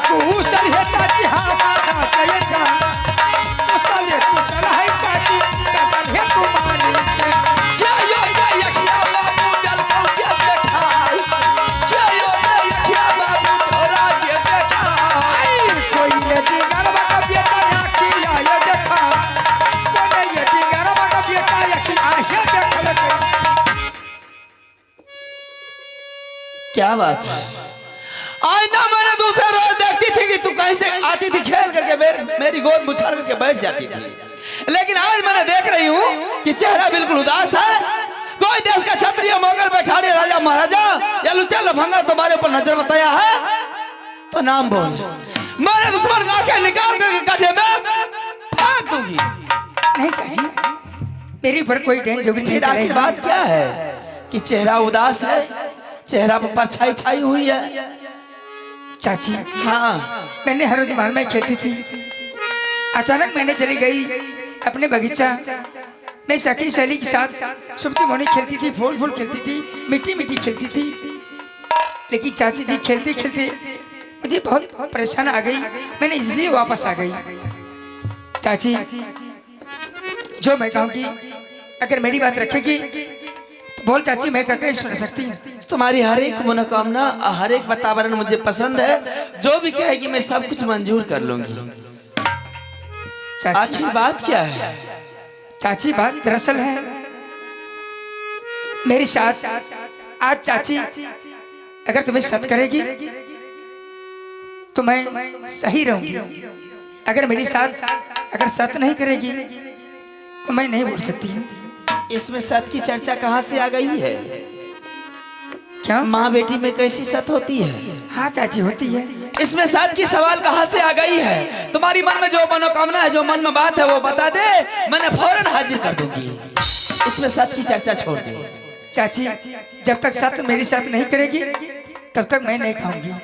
कुशल है चाची हमारा कलेजा कुशल है चाची कदर है तुम्हारी क्या यो क्या बाबू दिल को क्या दिखाई क्या यो क्या बाबू थोड़ा ये दिखाई कोई ये गरबा का बेटा आखी आए देखा कोई ये गरबा का बेटा आखी आए देखा क्या बात है। आज ना मैंने दूसरे रोज देखती थी कि तू कहीं से आती थी खेल करके मेरी गोद मुछाल करके बैठ जाती थी, लेकिन आज मैंने देख रही हूँ कि चेहरा बिल्कुल उदास है। कोई देश का क्षत्रिय मोगल बैठाड़ी राजा महाराजा या लुच्चा लफंगा तुम्हारे ऊपर नजर बताया है तो नाम बोल, मेरे दुश्मन का आंखें निकाल करके गड्ढे में फेंक दूंगी। नहीं चाची मेरी पर कोई टेंशन नहीं चलेगी। बात क्या है कि चेहरा उदास है, चेहरा पर परछाई छाई हुई है। चाची हाँ मैंने हर रोज महल में खेलती थी, अचानक मैंने चली गई अपने बगीचा में सखी सहेली के साथ सुप्ती मोनी खेलती थी, फूल फूल खेलती थी, मिट्टी मिट्टी खेलती थी। लेकिन चाची जी खेलते खेलते मुझे बहुत परेशान आ गई, मैंने इसलिए वापस आ गई। चाची जो मैं कहूँगी अगर मेरी बात रखेगी बोल चाची मैं करके सुन सकती हूँ। तुम्हारी हर एक मनोकामना हर एक वातावरण मुझे पसंद है, जो भी कहेगी मैं सब कुछ मंजूर कर लूंगी। आखिर बात क्या है? चाची बात दरअसल है मेरे साथ आज चाची अगर तुम्हें सत करेगी तो मैं सही रहूंगी, अगर मेरे साथ अगर सत नहीं करेगी तो मैं नहीं बोल सकती हूँ। इसमें सत की चर्चा कहाँ से आ गई है? क्या माँ बेटी में कैसी सत होती है? हाँ चाची होती है। इसमें सत की सवाल कहाँ से आ गई है? तुम्हारी मन में जो मनोकामना है, जो मन में बात है वो बता दे, मैंने फौरन हाजिर कर दूंगी। इसमें सत की चर्चा छोड़ दे। चाची जब तक सत मेरी साथ नहीं करेगी तब तक मैं नहीं खाऊंगी।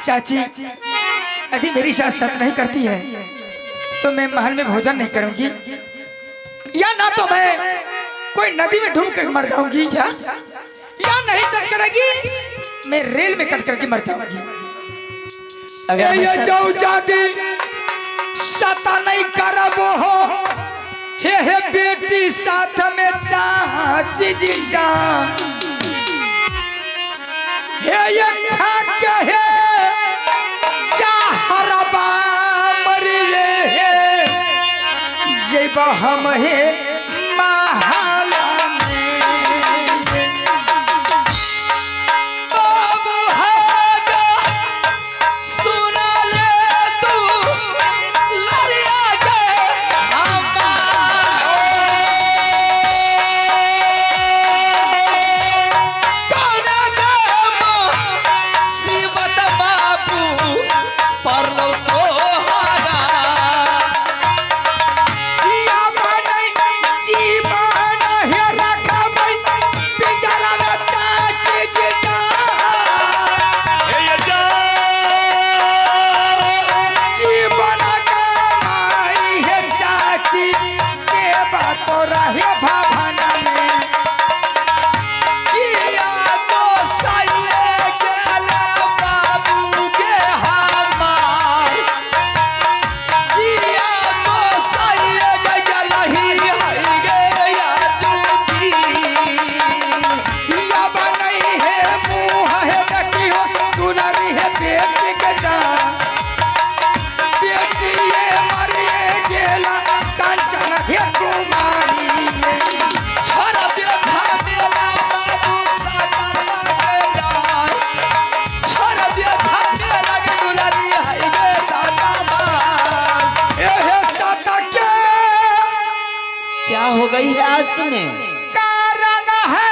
चाची यदि मेरी साथ सत नहीं करती है तो मैं महल में भोजन नहीं करूंगी, या ना तो मैं कोई नदी में डूब कर मर जाऊंगी, या नहीं सत करेगी मैं रेल में कट करके मर जाऊंगी। अगर ये जाऊं जाती सता नहीं करबो हो हे बेटी साथ में चाची जी जा हे ये खाके हे चाहरबा मरिए हे जब हम हे महाल पर लो तो हारा आज तुम्हें? कारण है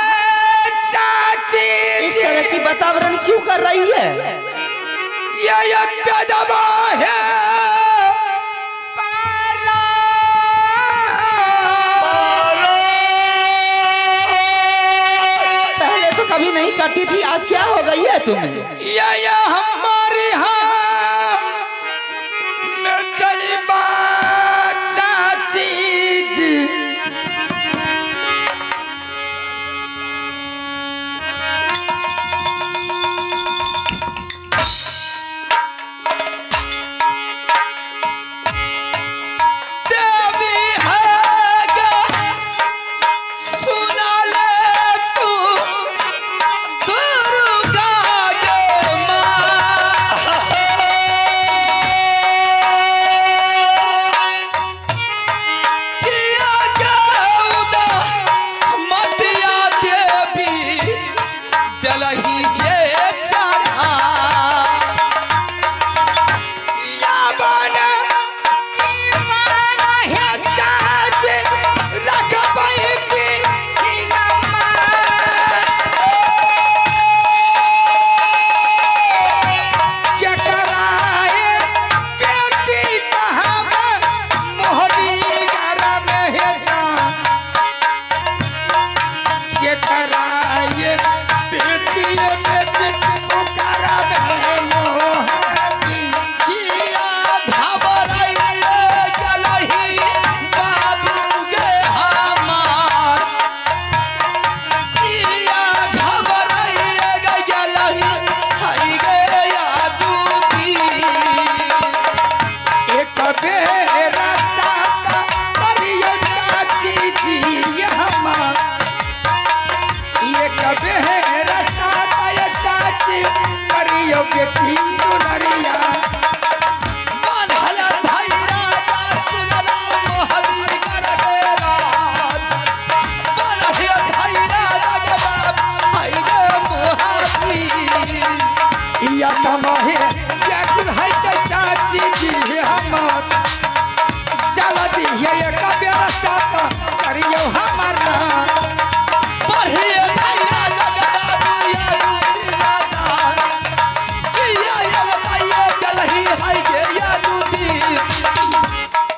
चाची इस तरह की वातावरण क्यों कर रही है? ये गजब है पहले तो कभी नहीं करती थी, आज क्या हो गई है तुम्हें? ये हमारी चाची जी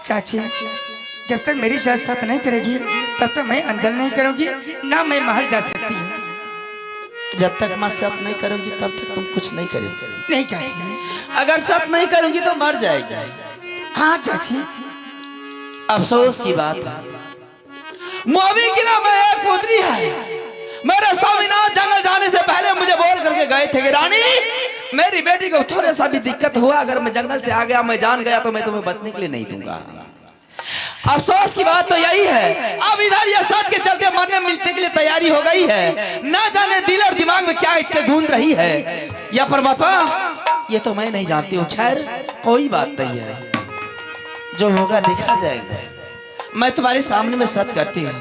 चाची, जब तक मेरी साथ साथ नहीं करेगी तब तक मैं अंदर नहीं करूंगी, ना मैं महल जा सकती हूँ। जब तक मैं साथ नहीं करूंगी तब तक तुम कुछ नहीं करोगी? नहीं चाची। अगर साथ नहीं करूंगी तो मर जाएगी। हाँ चाची। अफसोस की बात है, मोबी किला में एक पुत्री है। मेरे स्वामीनाथ जंगल जाने से पहले मुझे बोल करके गए थे कि रानी, मेरी बेटी को थोड़ा सा भी दिक्कत हुआ, अगर मैं जंगल से आ गया, मैं जान गया, तो मैं तुम्हें बचने के लिए नहीं दूंगा। अफसोस की बात तो यही है, अब इधर ये साथ के चलते मरने मिलने के लिए तैयारी हो गई है। ना जाने दिल और दिमाग में क्या इसके गूंज रही है या परमात्मा, ये तो मैं नहीं जानती हूँ। खैर कोई बात नहीं है, जो होगा देखा जाएगा। मैं तुम्हारे सामने में सत्य करती हूँ,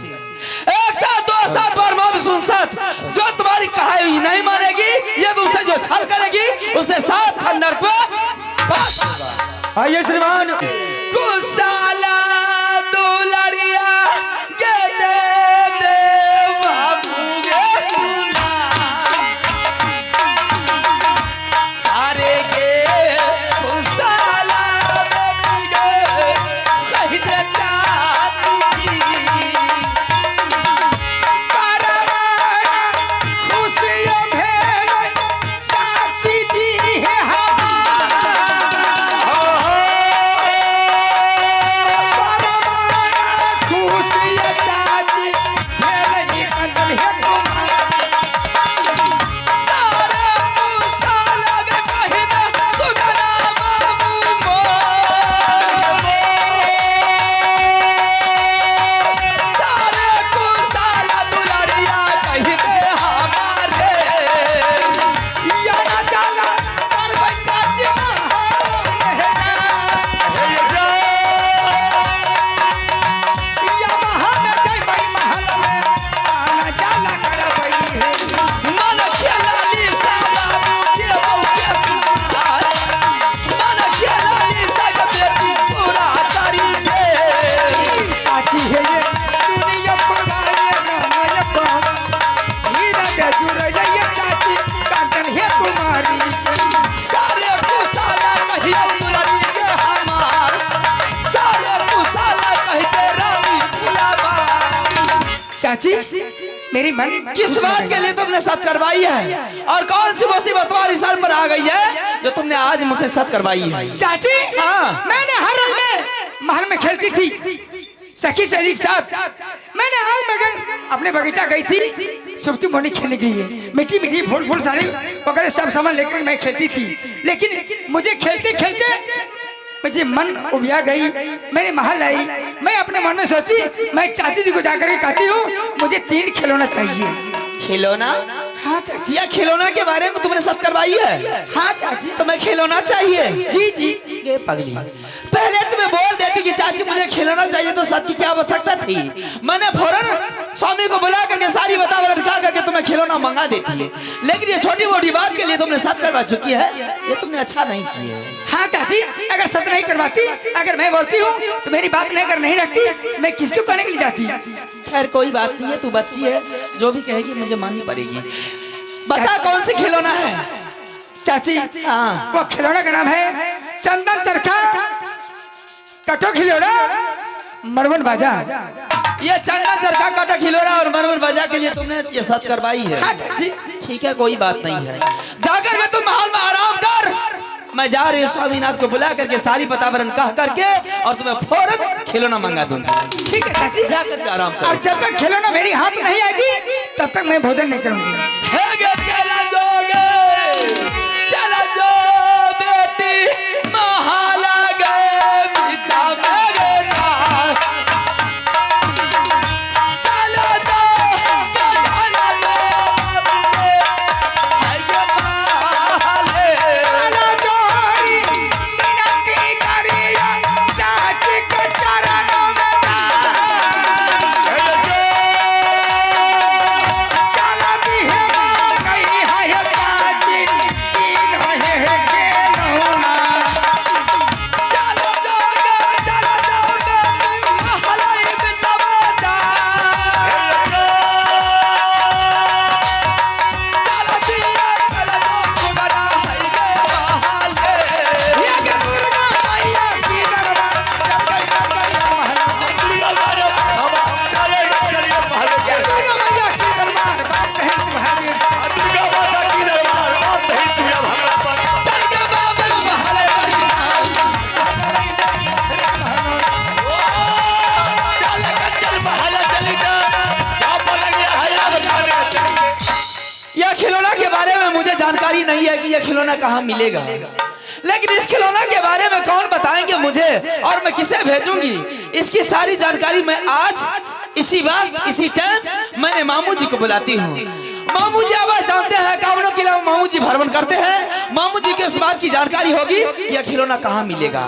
एक साथ दो साथ बार मैं भी सुन सत, जो तुम्हारी कहानी नहीं मानेगी, ये तुमसे जो छल करेगी, उसे साथ खंडर को पास होगा। आइए श्रीमान। कुशाला दुलड़िया गे दे बाबू गे सुना, सारे गे कुशाला गे कह दे चाची जी मेरी मन किस बात के लिए तुमने सत करवाई है और कौन सी मुसीबत तुम्हारी सर पर आ गई है जो तुमने आज मुझसे सत करवाई है? चाची हाँ। मैंने हर रोज में महल में खेलती थी सखी सहेली के साथ। मैंने आज मगर अपने बगीचा गई थी सुप्ती मोनी खेलने के लिए, मिट्टी मिट्टी फूल फूल साड़ी वगैरह सब सामान लेकर मैं खेलती थी। लेकिन मुझे खेलते खेलते मुझे मन उबिया गई, मैंने महल आई। मैं अपने मन में सोची मैं चाची जी को जाकर के कहती हूँ मुझे 3 खिलौना चाहिए। खिलौना? हाँ चाची। या खिलौना के बारे में तुमने सत करवाई है? हाँ चाची। तो मैं खिलौना चाहिए? जी जी। ये पगली, पहले तुम्हें बोल देती कि चाची मुझे खिलौना चाहिए तो सत की क्या आवश्यकता थी? मैंने फौरन स्वामी को बुला करके सारी बतावट दिखा करके तुम्हें खिलौना मंगा देती है। लेकिन ये छोटी मोटी बात के लिए तुमने सत करवा चुकी है, ये तुमने अच्छा नहीं किया है। हाँ चाची, अगर सत नहीं करवाती, अगर मैं बोलती हूँ तो मेरी बात लेकर नहीं रखती, मैं किसको कहने के लिए जाती? खैर कोई बात नहीं है, तू बच्ची है, जो भी कहेगी मुझे माननी पड़ेगी। बता कौन सी खिलौना है? चाची हाँ। वो खिलौना का नाम है चंदन चरखा, कटो खिलौना, मरवन बाजा। ये चंदन चरखा, कटो खिलौना और मरवन बाजा के लिए तुमने ये सत करवाई है? हाँ चाची। ठीक है, कोई बात नहीं है, जाकर के तुम महल में आराम कर। मैं जा रही हूँ स्वामीनाथ को बुला करके सारी पतावरण कह करके और तुम्हें फौरन खिलौना मंगा दूंगा। ठीक है चाची, जाकर के आराम कर। और जब तक खिलौना मेरी हाथ नहीं आएगी तब तक मैं भोजन नहीं करूंगी। चला जो बेटी महाला गए बिचा मेरा, चला जो जानकारी नहीं है कि यह खिलौना कहाँ मिलेगा, लेकिन इस खिलौना के बारे में कौन बताएंगे मुझे और मैं किसे भेजूंगी? इसकी सारी जानकारी मैं आज इसी वक्त इसी टाइम मैंने मामू जी को बुलाती हूँ। मामू जी आवाज जानते हैं, कावनों के अलावा मामू जी भ्रमण करते हैं। मामू जी के इस बात की जानकारी होगी यह खिलौना कहाँ मिलेगा।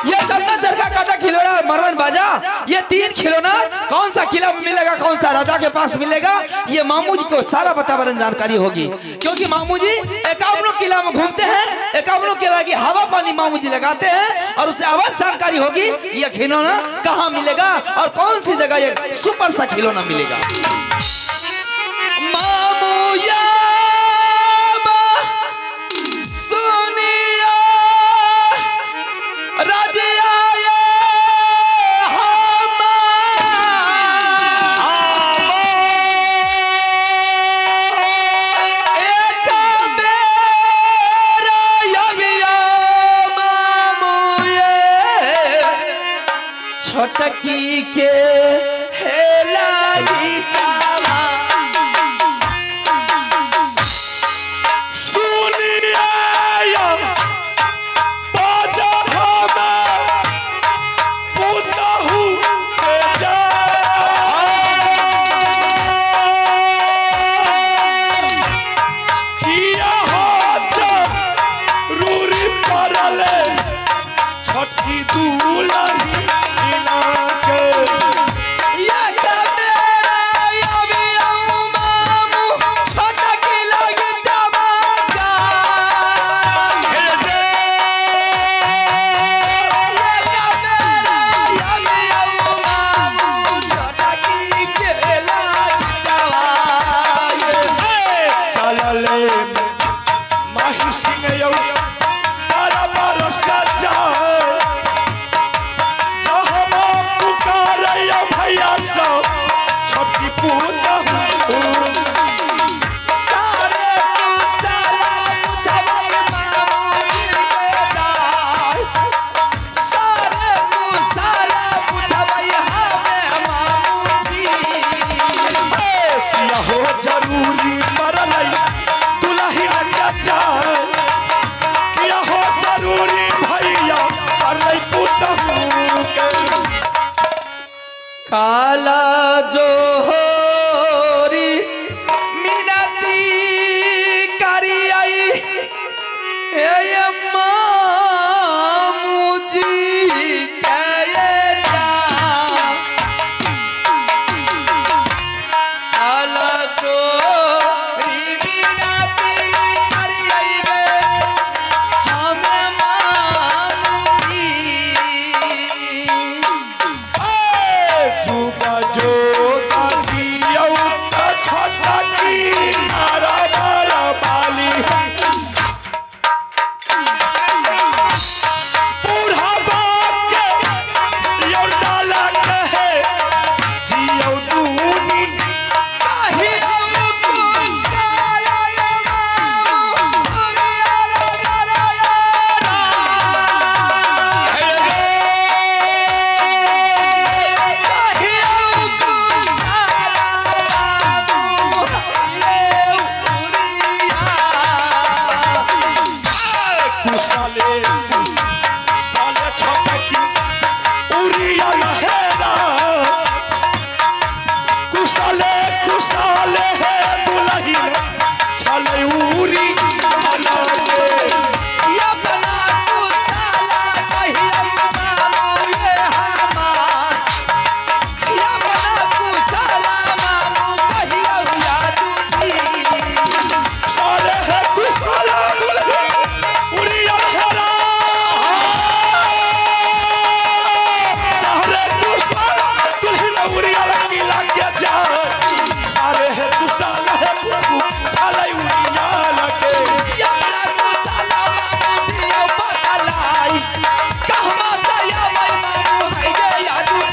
यह चंदन चरखा, काटा खिलौना, मरवन बाजा, ये 3 खिलौना कौन सा किला में मिलेगा, कौन सा राजा के पास मिलेगा, ये मामू जी को सारा वातावरण जानकारी होगी। क्योंकि मामू जी 51 किला में घूमते हैं, 51 किला की हवा पानी मामू जी लगाते हैं और उसे अवश्य जानकारी होगी यह खिलौना कहाँ मिलेगा और कौन सी जगह ये सुपर सा खिलौना मिलेगा। मामू या सुनिया राजिया छोटकी के हेला चावा छोटकी पूत जाए किया हो जरूरी भैया अरे पुतहू के काला जोहरी मिनती करी आई ए मामूजी कहे जा काला जोहरी मिनती करी आई रे हम मामूजी चुका जो दियो छोटा की मारा मारा बाली बूढ़ा बाप के यो डाला कहे जियो दूनी साले छोटा की उरिया लहेरा कुशाले है दुलही छले उरी अलगे साले है कुशाला दुलही उरिया लहेरा साले कुशाला दुलही उरिया लगी लगे जा साले है कुशाला है प्रभु छले उरिया लगे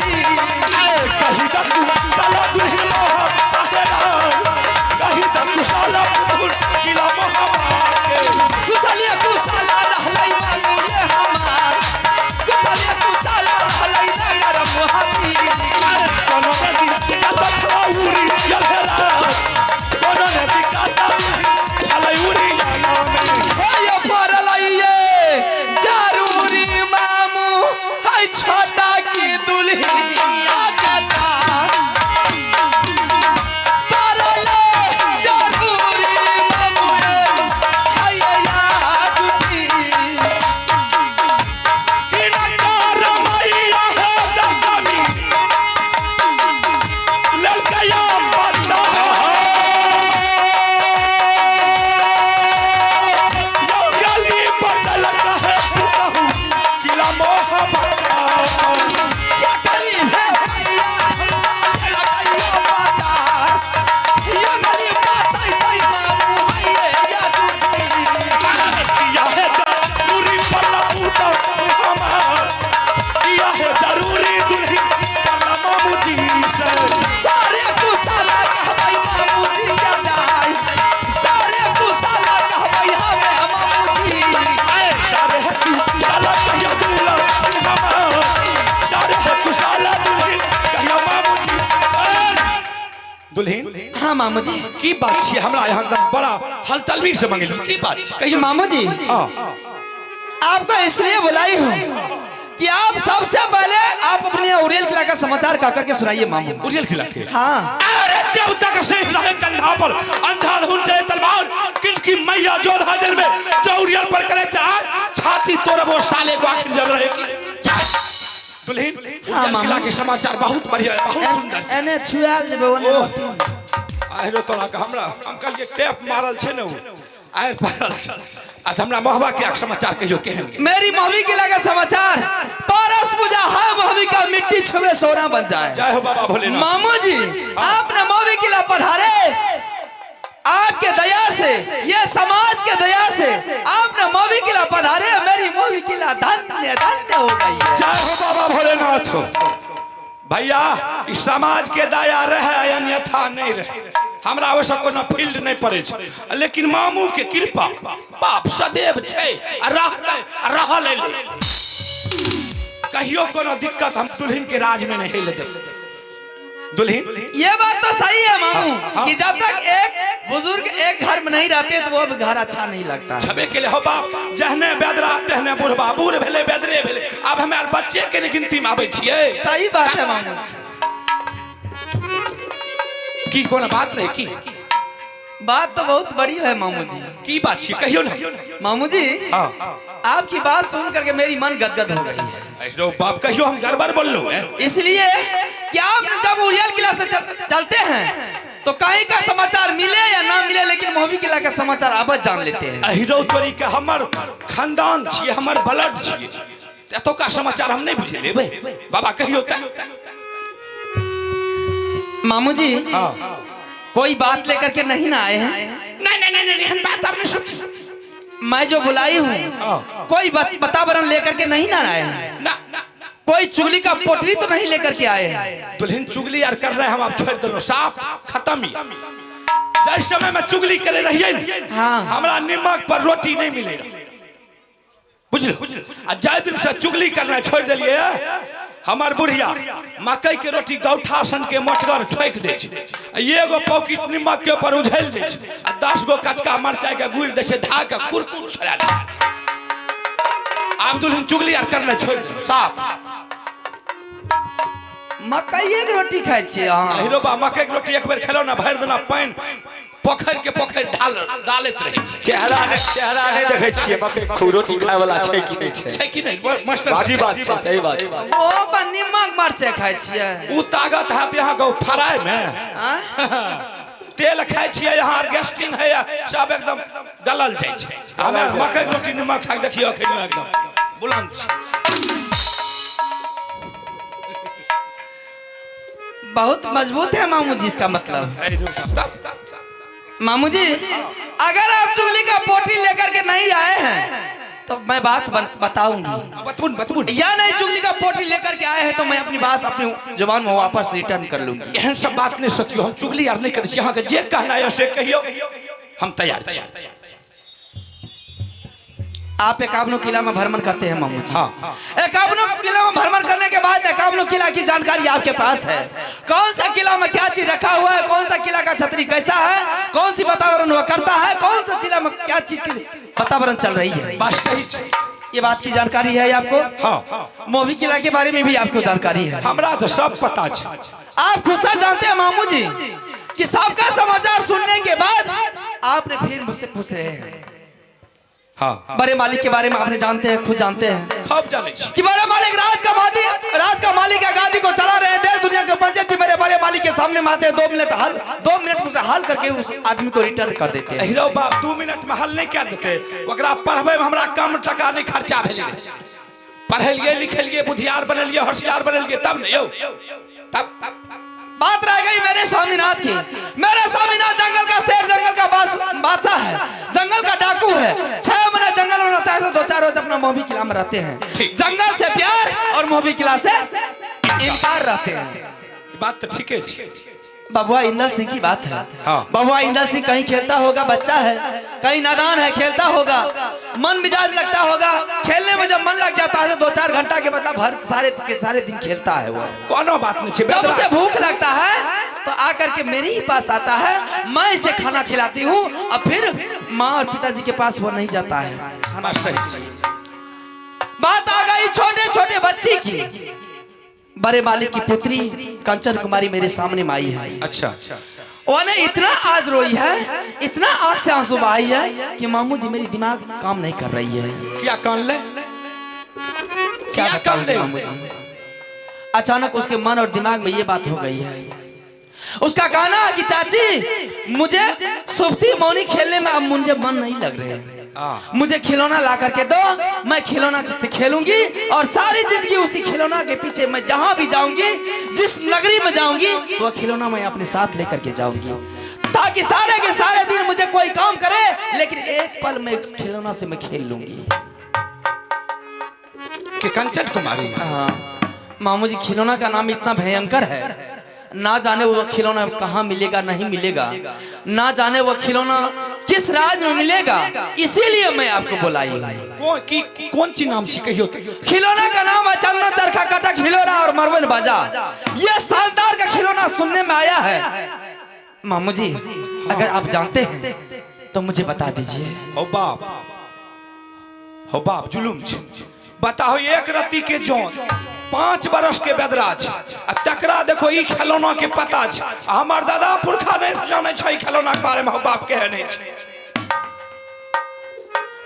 कहीं तक कुशाला दुलही मोह साहेरा कहीं तक कुशाला प्रभु किला महाबाके कोनो नदी काटा छला उरी लहेरा कोनो नदी काटा छले उरी नामे छोटा की दुल्हनिया कथा परले जरूरी ममुए हैया याद थी किनकार मैया है दशमी ललकया पता गली बदल है पुतहू किला मोहब्बत क्या करी है लगाइयो बाजार ये गली बाताई तई मामू हैया याद थी किया है जरूरी पल्ला पूता हमार किया है जरूरी दुल्ही पल्ला मामूजी से सारे कुशाला कहबै मामूजी के जाय सारे कुशाला कहबै हमें मामूजी सारे है कुशाला कहियो दूल्हा हमार सारे है कुशाला दुल्ही कहियो मामूजी दुल्हीन हाँ मामू जी की बात छे हमरा यहाँ एकदम बड़ा हलतलबी से मंगली की बात कहियो मामू जी हाँ आपको इसलिए बुलाई हूँ कि आप सबसे पहले आप अपने उड़ेल किला का समाचार का करके सुनाइए मामू उड़ेल खिला के हाँ अरे जब तक से रहे कंधा पर अंधाधुन चले तलवार किनकी मैया जोधा दिल में चौरियल पर करे चार छाती तोड़ वो साले को आखिर जब रहेगी दुल्हीन हाँ, उड़ेल किला मामा। के समाचार बहुत बढ़िया है बहुत सुंदर एने छुआल जब ओने आहिरो तोरा के हमरा अंकल के टेप मारल छे न आइ पारल छ आज हमरा मोहबा के समाचार कहियो केहन मेरी मम्मी किला का समाचार पारस पूजा है मम्मी का मिट्टी छुए सोना बन जाए जय हो बाबा भोलेनाथ मामू जी आपने मम्मी किला पधारे आपके दया से ये समाज के दया से आपने मम्मी किला पधारे मेरी मम्मी किला धन्य धन्य हो गई है जय हो बाबा भोलेनाथ भैया इस समाज के दया रहे अन्यथा नहीं रहे हमरा वैसा कोनो फील्ड नहीं पड़े छे लेकिन मामू के कृपा बाप सदैव छे आ रहते आ रहल एले कहियो कोनो दिक्कत हम दुल्हन के राज में नहीं ले देब दुल्हन ये बात तो सही है मामू हाँ। कि जब तक एक बुजुर्ग एक घर में नहीं रहते तो वो भी घर अच्छा नहीं लगता। छबे के लिए हो बाप जहने बेदरा तेहने बुढ़बा बूढ़ भेले बेदरे भेले अब हमार बच्चे के गिनती में आबै छियै। सही बात है मामू। की कोन बात रहे की बात तो बहुत बड़ी है मामू जी। की बात छी कहियो ना मामू जी हाँ आपकी बात सुन करके मेरी मन गदगद हो गई है। अरे बाप कहियो हम गड़बड़ बोल लो इसलिए कि आप जब उड़ियल किला से चलते हैं तो कहीं का समाचार मिले या ना मिले लेकिन मोहबी किला का समाचार अब जान लेते हैं। अहिरो तोरी के हमर खानदान छियै हमर ब्लड छियै एतो का समाचार हम नहीं बुझे लेबै बाबा कहियो त मामू जी हाँ कोई बात लेकर के नहीं ना आए हैं। नहीं हम बात आपने सोची मैं जो बुलाई हूँ कोई वातावरण लेकर के नहीं ना आए हैं। ना कोई चुगली का पोटली तो नहीं लेकर के आए हैं। दुल्हन चुगली यार कर रहे हम आप छोड़ दलो साफ खत्म ही जिस समय में चुगली करे रहिए हाँ। हमरा नमक पर रोटी नहीं मिलेगा बुझलो आ जाय दिन से चुगली करना छोड़ दिलिए हमार बुढ़िया मकई के रोटी गौठा सन के मोटगर ठोक दे एगो पॉकेट नमक के ऊपर उझल दे 10 गो कचका मरचाई के गुड़ दे धा के कुरकुर छोड़ा दे। आप दुल्हन चुगली यार करना छोड़ दे साफ मकई की रोटी खाई छी अहाँ। हीरो बा मकई के रोटी एक बेर खेलो ना भर देना पानी पोखर के पोखर डालत रहे चेहरा नहीं देखे छिए मकई खू रोटी खाए वाला छै कि नहीं छै छै कि नहीं मास्टर बाजी बात छै सही बात छै। वो नमक मरचाई खाई छियै उ ताकत हाथ यहाँ को फ्राई में तेल खाई छियै यहाँ गैस्ट्रिंग है सब एकदम गलल जाय छै हमें मकई के रोटी नमक खा के देखियो अखन एकदम बुलंद छै। बहुत मजबूत है मामू जी इसका मतलब। मामू जी अगर आप चुगली का पोटली लेकर के नहीं आए हैं तो मैं बात बताऊंगी बतबुन या नहीं चुगली का पोटली लेकर के आए हैं तो मैं अपनी बात अपनी जुबान में वापस रिटर्न कर लूंगी। एहन सब बात नहीं सोचियो हम चुगली यार नहीं करे छी यहाँ के जे कहना है से कहियो हम तैयार छी। आप एकावनो किला में भ्रमण करते हैं मामू जी। हाँ। एकावनो किला में भ्रमण करने के बाद एकावनो किला की जानकारी आपके पास है। कौन सा किला में क्या चीज रखा हुआ है, कौन सा किला का छतरी कैसा है, कौन सी वातावरण हुआ करता है, कौन सा किला में क्या चीज की वातावरण चल रही है। बात सही छै ये बात की जानकारी है आपको। हाँ मोहबी किला के बारे में भी आपको जानकारी है। हमरा तो सब पता छै। आप खुशा जानते हैं मामू जी कि सबका समाचार सुनने के बाद आपने फिर मुझसे पूछ रहे हैं। हाँ बड़े मालिक के बारे में आपने जानते हैं, खुद जानते हैं खूब जाने छी कि बड़े मालिक राज का मालिक गादी को चला रहे हैं। देश दुनिया के पंचायत भी मेरे बड़े मालिक के सामने में आते हैं। 2 मिनट उसे हल करके उस आदमी को रिटर्न कर देते हैं। हीरो बाप 2 मिनट में हल नहीं क्या देते ओकरा पढ़बे में हमरा कम टका नहीं खर्चा भेले पढ़लिए लिखलिए बुधियार बनलिए होशियार बनलिए तब नहीं तब बात रह गई मेरे स्वामीनाथ की। मेरे स्वामीनाथ जंगल का शेर, जंगल का बादशाह है, जंगल का डाकू है। 6 महीने जंगल में रहता है तो 2-4 रोज अपना मोहबी किला में रहते हैं। जंगल से प्यार और मोहबी किला से इनकार रहते हैं। बात तो ठीक है। बबुआ इंदल सिंह की बात है। हाँ। बबुआ इंदल सिंह कहीं खेलता होगा, बच्चा है, कहीं नादान है, खेलता होगा, मन मिजाज लगता होगा। खेलने में जब मन लग जाता है तो 2-4 घंटा के मतलब हर सारे दिन खेलता है वो। कोनो बात नहीं जब उसे भूख लगता है तो आकर के मेरे ही पास आता है, मैं इसे खाना खिलाती हूँ और फिर माँ और पिताजी के पास वो नहीं जाता है। खाना सही। बात आ गई छोटे छोटे बच्ची की। बड़े मालिक की पुत्री कंचन कुमारी मेरे सामने में आई है। अच्छा उन्हें इतना आज रोई है, इतना आंख से आंसू बहाई है कि मामू जी मेरी दिमाग काम नहीं कर रही है। क्या कान ले क्या कान ले मामू जी? अचानक उसके मन और दिमाग में ये बात हो गई है। उसका कहना है कि चाची मुझे सुफ्ती मौनी खेलने में अब मुझे मन नहीं लग रहे हैं। मुझे खिलौना ला करके दो, मैं खिलौना से खेलूंगी और सारी जिंदगी उसी खिलौना के पीछे मैं जहां भी जाऊंगी, जिस नगरी में जाऊंगी वो खिलौना मैं अपने साथ लेकर के जाऊंगी ताकि सारे के सारे दिन मुझे कोई काम करे लेकिन एक पल में उस खिलौना से मैं खेल लूंगी। कि कंचन कुमारी? हाँ मामू जी, खिलौना का नाम इतना भयंकर है, ना जाने वो खिलौना कहाँ मिलेगा नहीं मिलेगा, ना जाने वो खिलौना किस जिस राज में मिलेगा, इसीलिए मैं आपको बुलाई हूँ। कौन सी नाम छी कहियो तो? खिलौना का नाम है चंदन, चरखा, काटा, खिलौना और मरवन बाजा। ये शानदार का खिलौना सुनने में आया है। मामू जी, अगर आप जानते हैं तो मुझे बता दीजिए। हो बाप जुलुम छ। बताओ, एक रत्ती के जोन 5 बरस के बेदराज तकरा देखो ई खिलौना के पता छ। हमार दादा पुरखा नहीं जाने छै खिलौना के बारे में। हो बाप कहे नहीं छै।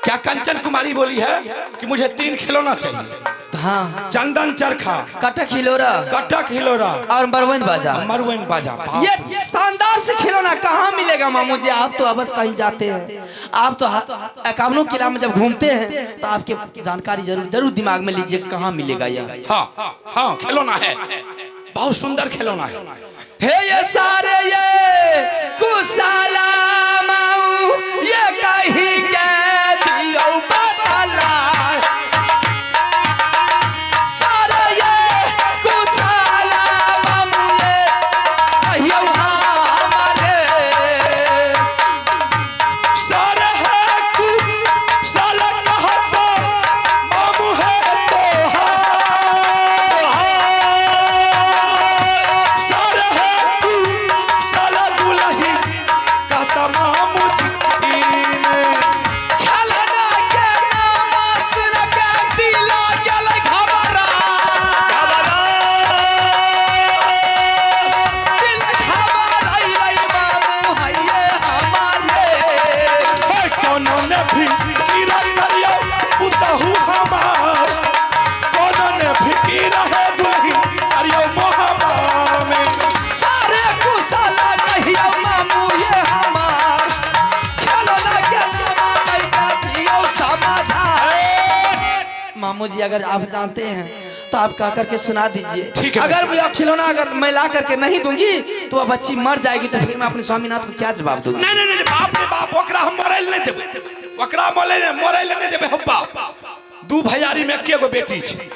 क्या कंचन कुमारी बोली है कि मुझे 3 खिलौना चाहिए? हाँ, चंदन चरखा, काटा खिलौना, कटक हिलोरा और मरवन बाजा। मरवन बाजा। ये शानदार से खिलौना कहाँ मिलेगा मामू जी? आप तो अबस कहीं जाते हैं, आप तो एकावनों किला में जब घूमते हैं तो आपके जानकारी जरूर दिमाग में लीजिए कहाँ मिलेगा यह। हाँ, खिलौना है, बहुत सुंदर खिलौना है। ये सारे ये कुशाला माऊ ये कहीं के दियो बतला। सारे ये कुशाला माऊ ये कहियो हमारे। सारे है कुशाला कहता मामू है सारे है कुशाला दुल्ही कहता मामू जी। खिलौना के नाम सुन के दिला गेल घबरा। दिल घबराई मामू है ये हमारे। कोनो ने भी कीरा करियो पुतहु हमार। कोनो ने भी कीरा है दुल्ही करियो मोहब्बत में। सारे कुशाला कहियो मामू ये हमार। खिलौना के नाम कैका दियो समझा। मामू जी, अगर आप जानते हैं तो आप कह करके सुना दीजिए। ठीक है। अगर भैया खिलौना अगर मैं ला करके नहीं दूंगी तो वह बच्ची मर जाएगी, तो फिर मैं अपने स्वामीनाथ को क्या जवाब दूंगा? नहीं, बाप रे बाप, ओकरा हम मरैल नहीं देबे। ओकरा मरैल नहीं देबे। हो बाप, 2 भैयारी में एके गो बेटी छै,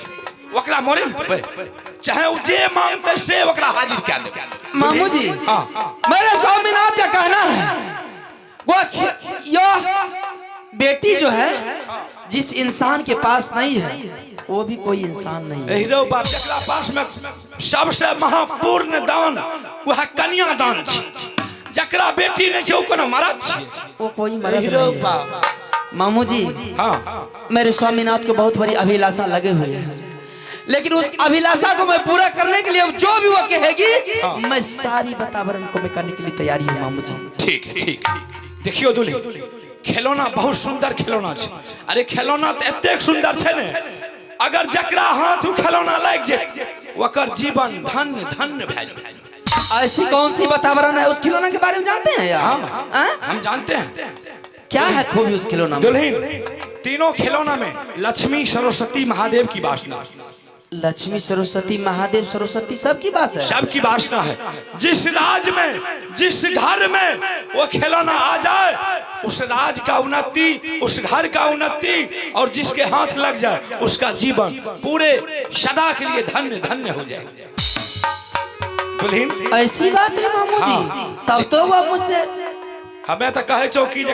ओकरा मरैल देबे? चाहे उ जे मांगते से ओकरा हाजिर क्या देबे। मामू जी, हाँ, मेरे स्वामीनाथ का कहना है वो यह बेटी जो है जिस इंसान के पास नहीं है वो भी कोई इंसान नहीं है। हीरो बाप जकरा पास में सबसे महापूर्ण दान वह कन्या दान छै। जकरा बेटी नहीं छै ओ कोनो मरद छै, वो कोई मर्द हीरो नहीं है। बाप। मामू जी, हाँ, मेरे स्वामीनाथ को बहुत बड़ी अभिलाषा लगे हुए है, लेकिन उस अभिलाषा को मैं पूरा करने के लिए जो भी वो कहेगी मैं सारी वातावरण को मैं करने के लिए तैयारी हूँ मामू जी। ठीक है। देखियो दुल्ही, खिलौना बहुत सुंदर खिलौना छै। अरे खिलौना तो एतेक सुंदर छै ने, अगर जकरा हाथ उ खिलौना लाग जेत ओकर जीवन धन्य धन्य भए जाए। ऐसी कौन सी वातावरण है उस खिलौना के बारे में जानते हैं यार? हाँ, हम जानते हैं। क्या है खूबी उस खिलौना में? दुल्हन, तीनों खिलौना में लक्ष्मी, सरस्वती, महादेव की वासना। लक्ष्मी, सरस्वती, महादेव, सरस्वती सबकी बात है। सबकी वासना है। जिस राज में, जिस घर में वो खिलौना आ जाए उस राज का उन्नति, उस घर का उन्नति, और जिसके हाथ लग जाए उसका जीवन पूरे सदा के लिए धन्य धन्य हो जाए। दुल्हन, ऐसी बात है मामू जी? तब तो वो मुझसे हमें तो कहे चौकी